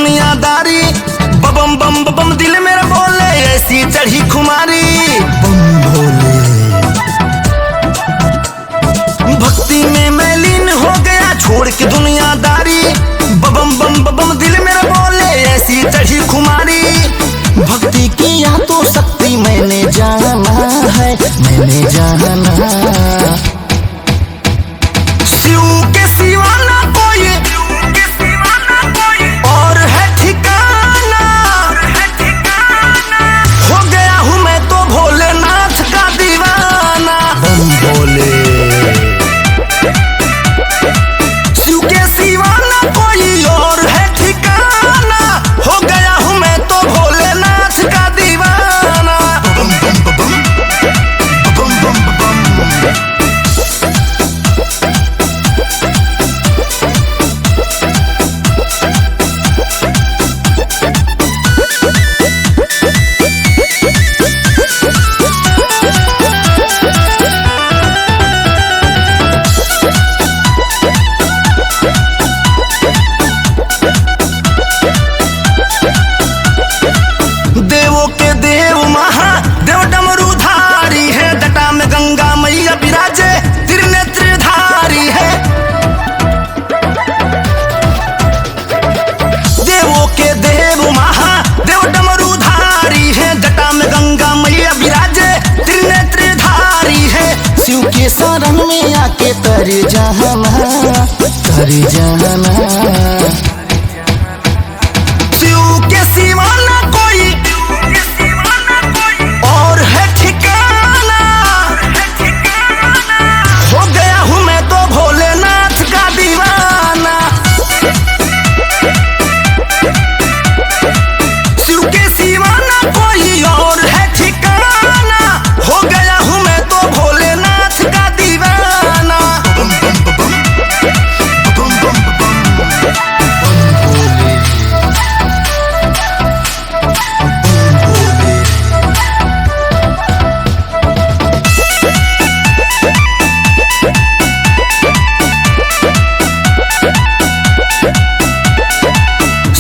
दुनियादारी। बबम बम बम दिल मेरा बोले ऐसी चढ़ी खुमारी। बम भोले भक्ति में मैं लीन हो गया छोड़ के दुनियादारी। बबम बम बम दिल मेरा बोले ऐसी चढ़ी खुमारी। भक्ति की या तो शक्ति मैंने जाना है, मैंने जाना। शिव के सिवा ना कोई और है ठिकाना। हो गया हूँ मैं तो भोलेनाथ का दीवाना। बम भोले शिव के सिवा ना कोई और है ठिकाना। हो गया हूँ मैं तो भोलेनाथ का दीवाना। बम बम बम बम बम बम। देवों के देव महादेव डमरूधारी है। जटा में गंगा मैया विराजे त्रिनेत्रधारी है। देवों के देव महादेव डमरूधारी है। जटा में गंगा मैया विराजे त्रिनेत्रधारी है। शिव के शरण में आके तर जाना, तर जाना। शिव के सिवा ना कोई और है ठिकाना। हो गया हूँ मैं तो भोलेनाथ का दीवाना। शिव के सिवा ना कोई और है ठिकाना। हो गया हूँ मैं तो भोलेनाथ का दीवाना। बम बम बम बम बम बम।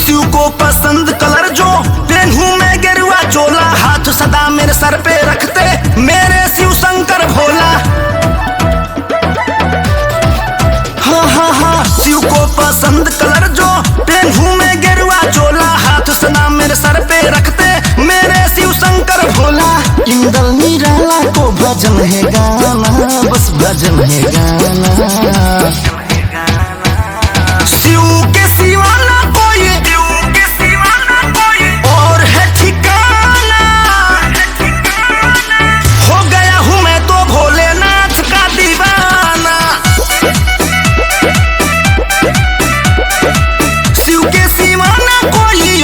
शिव को पसंद कलर जो पहनूं मैं गेरुआ चोला। हाथ सदा मेरे सर पे रखते मेरे शिव शंकर भोला। हाँ हाँ हाँ शिव को पसंद कलर जो पहनूं मैं गेरुआ चोला। हाथ सदा मेरे सर पे रखते मेरे शिव शंकर भोला। इंदल निराला को भजन है गाना, बस भजन है गाना। शिव के सिवा ना कोई और है ठिकाना। हो गया हूँ मैं तो भोलेनाथ का दीवाना। शिव के सिवा ना कोई